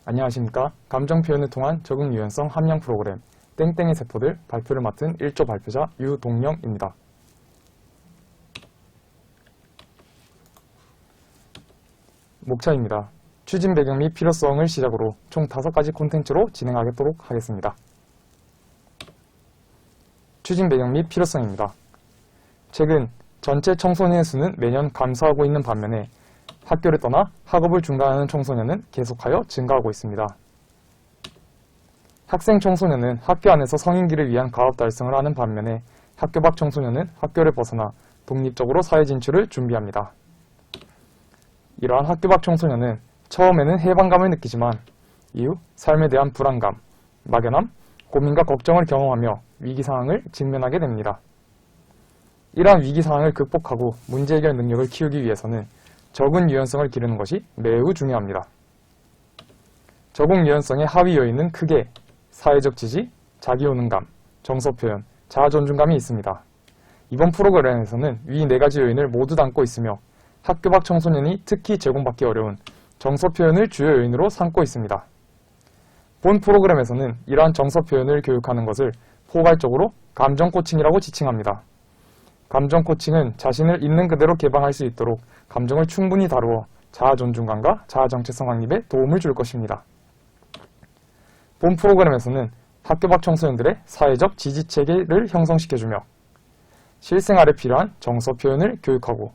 안녕하십니까. 감정 표현을 통한 적응 유연성 함량 프로그램 땡땡의 세포들 발표를 맡은 1조 발표자 유동영입니다. 목차입니다. 추진 배경 및 필요성을 시작으로 총 5가지 콘텐츠로 진행하도록 하겠습니다. 추진 배경 및 필요성입니다. 최근 전체 청소년의 수는 매년 감소하고 있는 반면에 학교를 떠나 학업을 중단하는 청소년은 계속하여 증가하고 있습니다. 학생 청소년은 학교 안에서 성인기를 위한 가업 달성을 하는 반면에 학교 밖 청소년은 학교를 벗어나 독립적으로 사회 진출을 준비합니다. 이러한 학교 밖 청소년은 처음에는 해방감을 느끼지만 이후 삶에 대한 불안감, 막연함, 고민과 걱정을 경험하며 위기 상황을 직면하게 됩니다. 이러한 위기 상황을 극복하고 문제 해결 능력을 키우기 위해서는 적응 유연성을 기르는 것이 매우 중요합니다. 적응 유연성의 하위 요인은 크게 사회적 지지, 자기효능감, 정서 표현, 자아 존중감이 있습니다. 이번 프로그램에서는 위 4가지 요인을 모두 담고 있으며 학교 밖 청소년이 특히 제공받기 어려운 정서 표현을 주요 요인으로 삼고 있습니다. 본 프로그램에서는 이러한 정서 표현을 교육하는 것을 포괄적으로 감정 코칭이라고 지칭합니다. 감정 코칭은 자신을 있는 그대로 개방할 수 있도록 감정을 충분히 다루어 자아 존중감과 자아 정체성 확립에 도움을 줄 것입니다. 본 프로그램에서는 학교 밖 청소년들의 사회적 지지 체계를 형성시켜주며 실생활에 필요한 정서 표현을 교육하고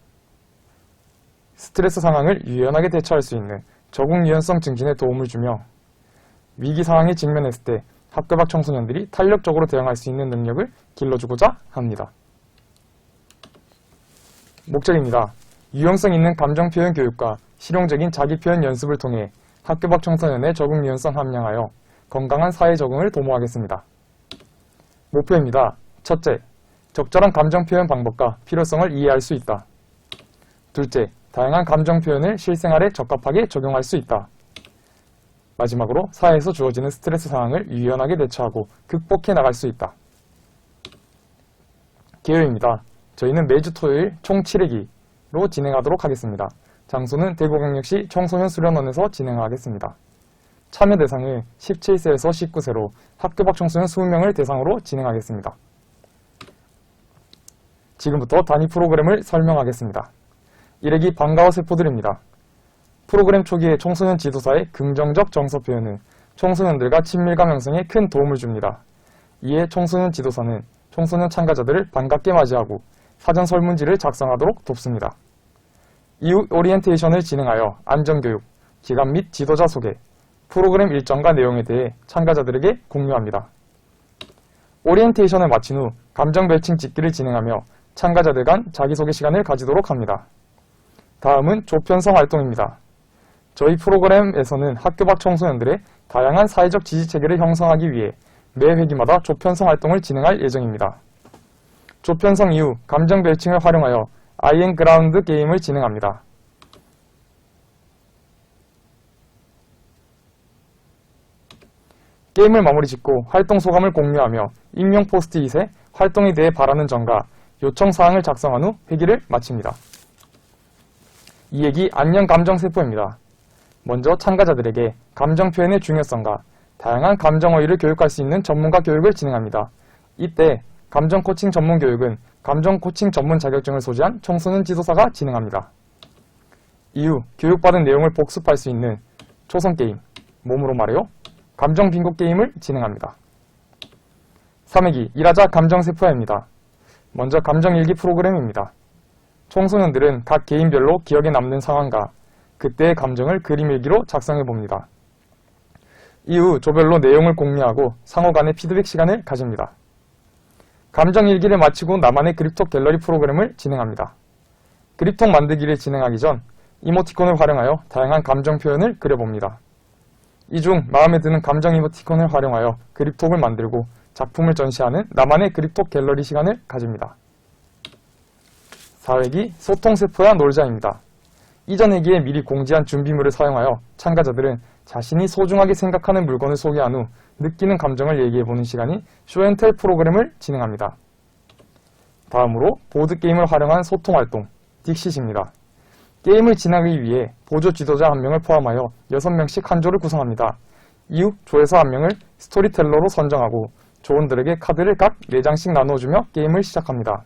스트레스 상황을 유연하게 대처할 수 있는 적응 유연성 증진에 도움을 주며 위기 상황에 직면했을 때 학교 밖 청소년들이 탄력적으로 대응할 수 있는 능력을 길러주고자 합니다. 목적입니다. 유연성 있는 감정 표현 교육과 실용적인 자기 표현 연습을 통해 학교 밖 청소년의 적응 유연성 함량하여 건강한 사회 적응을 도모하겠습니다. 목표입니다. 첫째, 적절한 감정 표현 방법과 필요성을 이해할 수 있다. 둘째, 다양한 감정 표현을 실생활에 적합하게 적용할 수 있다. 마지막으로 사회에서 주어지는 스트레스 상황을 유연하게 대처하고 극복해 나갈 수 있다. 계획입니다. 저희는 매주 토요일 총 7회기로 진행하도록 하겠습니다. 장소는 대구광역시 청소년 수련원에서 진행하겠습니다. 참여 대상을 17세에서 19세로 학교 밖 청소년 20명을 대상으로 진행하겠습니다. 지금부터 단위 프로그램을 설명하겠습니다. 1회기 반가워 세포들입니다. 프로그램 초기에 청소년 지도사의 긍정적 정서 표현은 청소년들과 친밀감 형성에 큰 도움을 줍니다. 이에 청소년 지도사는 청소년 참가자들을 반갑게 맞이하고 사전 설문지를 작성하도록 돕습니다. 이후 오리엔테이션을 진행하여 안전교육, 기관 및 지도자 소개, 프로그램 일정과 내용에 대해 참가자들에게 공유합니다. 오리엔테이션을 마친 후 감정 멸칭 찍기를 진행하며 참가자들 간 자기소개 시간을 가지도록 합니다. 다음은 조편성 활동입니다. 저희 프로그램에서는 학교 밖 청소년들의 다양한 사회적 지지체계를 형성하기 위해 매 회기마다 조편성 활동을 진행할 예정입니다. 조편성 이후 감정 멸칭을 활용하여 아이앤그라운드 게임을 진행합니다. 게임을 마무리 짓고 활동 소감을 공유하며 익명 포스트잇에 활동에 대해 바라는 점과 요청 사항을 작성한 후 회기를 마칩니다. 2회기 안녕 감정세포입니다. 먼저 참가자들에게 감정 표현의 중요성과 다양한 감정 어휘를 교육할 수 있는 전문가 교육을 진행합니다. 이때 감정 코칭 전문 교육은 감정 코칭 전문 자격증을 소지한 청소년 지도사가 진행합니다. 이후 교육받은 내용을 복습할 수 있는 초성 게임, 몸으로 말해요, 감정 빙고 게임을 진행합니다. 3회기 일하자 감정세포야입니다. 먼저 감정일기 프로그램입니다. 청소년들은 각 개인별로 기억에 남는 상황과 그때의 감정을 그림일기로 작성해봅니다. 이후 조별로 내용을 공유하고 상호 간의 피드백 시간을 가집니다. 감정일기를 마치고 나만의 그립톡 갤러리 프로그램을 진행합니다. 그립톡 만들기를 진행하기 전 이모티콘을 활용하여 다양한 감정 표현을 그려봅니다. 이 중 마음에 드는 감정 이모티콘을 활용하여 그립톡을 만들고 작품을 전시하는 나만의 그립톡 갤러리 시간을 가집니다. 4회기 소통세포야 놀자입니다. 이전 회기에 미리 공지한 준비물을 사용하여 참가자들은 자신이 소중하게 생각하는 물건을 소개한 후 느끼는 감정을 얘기해보는 시간인 쇼앤텔 프로그램을 진행합니다. 다음으로 보드게임을 활용한 소통활동, 딕싯입니다. 게임을 진행하기 위해 보조 지도자 1명을 포함하여 6명씩 한 조를 구성합니다. 이후 조에서 1명을 스토리텔러로 선정하고 조원들에게 카드를 각 4장씩 나누어주며 게임을 시작합니다.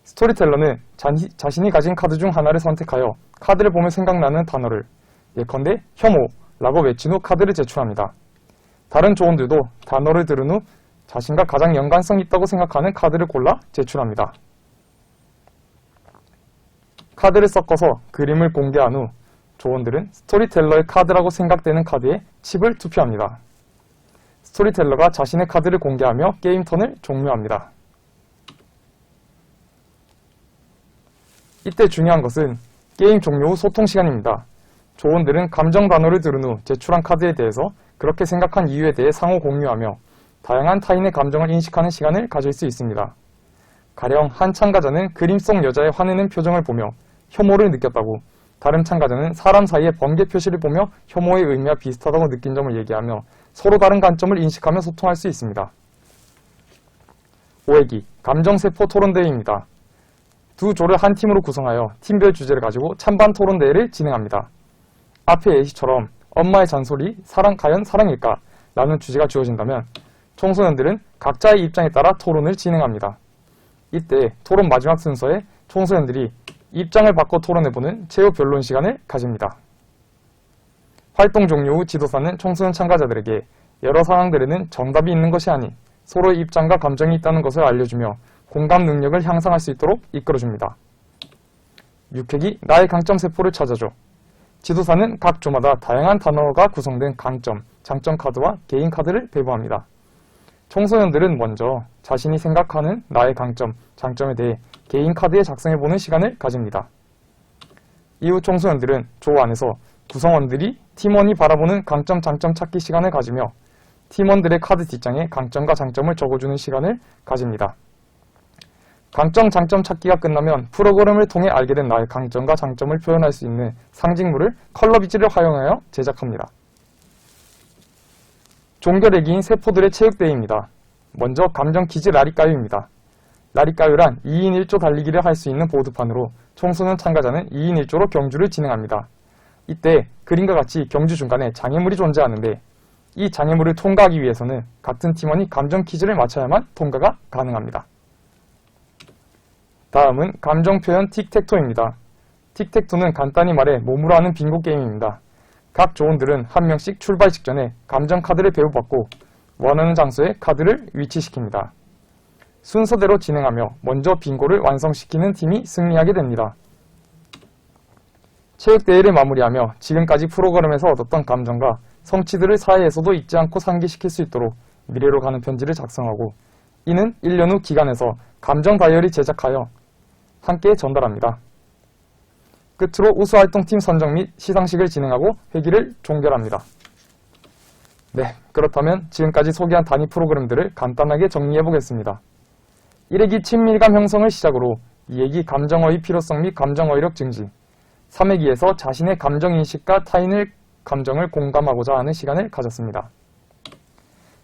스토리텔러는 자신이 가진 카드 중 하나를 선택하여 카드를 보며 생각나는 단어를 예컨대 혐오라고 외친 후 카드를 제출합니다. 다른 조원들도 단어를 들은 후 자신과 가장 연관성 있다고 생각하는 카드를 골라 제출합니다. 카드를 섞어서 그림을 공개한 후 조원들은 스토리텔러의 카드라고 생각되는 카드에 칩을 투표합니다. 스토리텔러가 자신의 카드를 공개하며 게임 턴을 종료합니다. 이때 중요한 것은 게임 종료 후 소통 시간입니다. 조원들은 감정 단어를 들은 후 제출한 카드에 대해서 그렇게 생각한 이유에 대해 상호 공유하며 다양한 타인의 감정을 인식하는 시간을 가질 수 있습니다. 가령 한 참가자는 그림 속 여자의 화내는 표정을 보며 혐오를 느꼈다고, 다른 참가자는 사람 사이의 번개 표시를 보며 혐오의 의미와 비슷하다고 느낀 점을 얘기하며 서로 다른 관점을 인식하며 소통할 수 있습니다. 5회기 감정세포 토론대회입니다. 두 조를 한 팀으로 구성하여 팀별 주제를 가지고 찬반 토론대회를 진행합니다. 앞의 예시처럼 엄마의 잔소리, 과연 사랑일까? 라는 주제가 주어진다면 청소년들은 각자의 입장에 따라 토론을 진행합니다. 이때 토론 마지막 순서에 청소년들이 입장을 바꿔 토론해보는 최후 변론 시간을 가집니다. 활동 종료 후 지도사는 청소년 참가자들에게 여러 상황들에는 정답이 있는 것이 아닌 서로의 입장과 감정이 있다는 것을 알려주며 공감 능력을 향상할 수 있도록 이끌어줍니다. 6회기 나의 강점 세포를 찾아줘. 지도사는 각 조마다 다양한 단어가 구성된 강점, 장점 카드와 개인 카드를 배부합니다. 청소년들은 먼저 자신이 생각하는 나의 강점, 장점에 대해 개인 카드에 작성해보는 시간을 가집니다. 이후 청소년들은 조 안에서 구성원들이 팀원이 바라보는 강점, 장점 찾기 시간을 가지며 팀원들의 카드 뒷장에 강점과 장점을 적어주는 시간을 가집니다. 강점, 장점 찾기가 끝나면 프로그램을 통해 알게 된 나의 강점과 장점을 표현할 수 있는 상징물을 컬러 비즈를 활용하여 제작합니다. 종결의기인 세포들의 체육대회입니다. 먼저 감정 퀴즈 라리까요입니다. 라리까요란 2인 1조 달리기를 할 수 있는 보드판으로 청소년 참가자는 2인 1조로 경주를 진행합니다. 이때 그림과 같이 경주 중간에 장애물이 존재하는데 이 장애물을 통과하기 위해서는 같은 팀원이 감정 퀴즈를 맞춰야만 통과가 가능합니다. 다음은 감정 표현 틱택토입니다. 틱택토는 간단히 말해 몸으로 하는 빙고 게임입니다. 각 조원들은 한 명씩 출발 직전에 감정 카드를 배부받고 원하는 장소에 카드를 위치시킵니다. 순서대로 진행하며 먼저 빙고를 완성시키는 팀이 승리하게 됩니다. 체육대회를 마무리하며 지금까지 프로그램에서 얻었던 감정과 성취들을 사회에서도 잊지 않고 상기시킬 수 있도록 미래로 가는 편지를 작성하고 이는 1년 후 기관에서 감정 다이어리 제작하여 함께 전달합니다. 끝으로 우수활동팀 선정 및 시상식을 진행하고 회기를 종결합니다. 네, 그렇다면 지금까지 소개한 단위 프로그램들을 간단하게 정리해보겠습니다. 1회기 친밀감 형성을 시작으로 2회기 감정어휘 필요성 및 감정어휘력 증진, 3회기에서 자신의 감정인식과 타인의 감정을 공감하고자 하는 시간을 가졌습니다.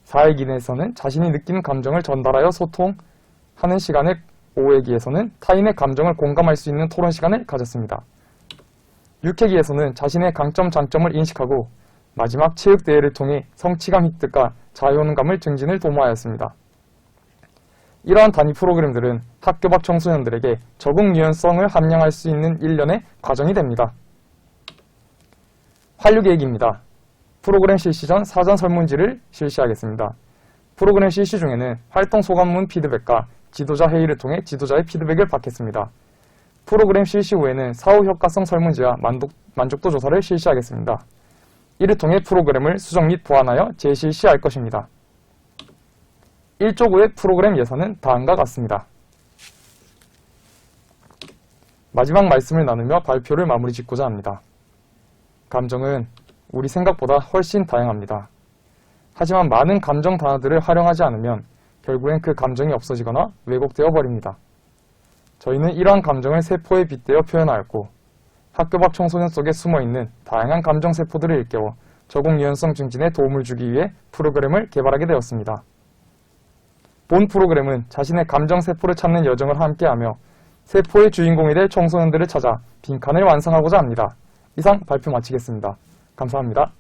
4회기에서는 자신이 느끼는 감정을 전달하여 소통하는 시간을, 5회기에서는 타인의 감정을 공감할 수 있는 토론 시간을 가졌습니다. 6회기에서는 자신의 강점, 장점을 인식하고 마지막 체육대회를 통해 성취감 획득과 자유혼감을 증진을 도모하였습니다. 이러한 단위 프로그램들은 학교 밖 청소년들에게 적응 유연성을 함양할 수 있는 일련의 과정이 됩니다. 활류 계획입니다. 프로그램 실시 전 사전 설문지를 실시하겠습니다. 프로그램 실시 중에는 활동 소감문 피드백과 지도자 회의를 통해 지도자의 피드백을 받겠습니다. 프로그램 실시 후에는 사후 효과성 설문지와 만족도 조사를 실시하겠습니다. 이를 통해 프로그램을 수정 및 보완하여 재실시할 것입니다. 1조 후의 프로그램 예산은 다음과 같습니다. 마지막 말씀을 나누며 발표를 마무리 짓고자 합니다. 감정은 우리 생각보다 훨씬 다양합니다. 하지만 많은 감정 단어들을 활용하지 않으면 결국엔 그 감정이 없어지거나 왜곡되어 버립니다. 저희는 이러한 감정을 세포에 빗대어 표현하였고 학교 밖 청소년 속에 숨어있는 다양한 감정 세포들을 일깨워 적응 유연성 증진에 도움을 주기 위해 프로그램을 개발하게 되었습니다. 본 프로그램은 자신의 감정 세포를 찾는 여정을 함께하며 세포의 주인공이 될 청소년들을 찾아 빈칸을 완성하고자 합니다. 이상 발표 마치겠습니다. 감사합니다.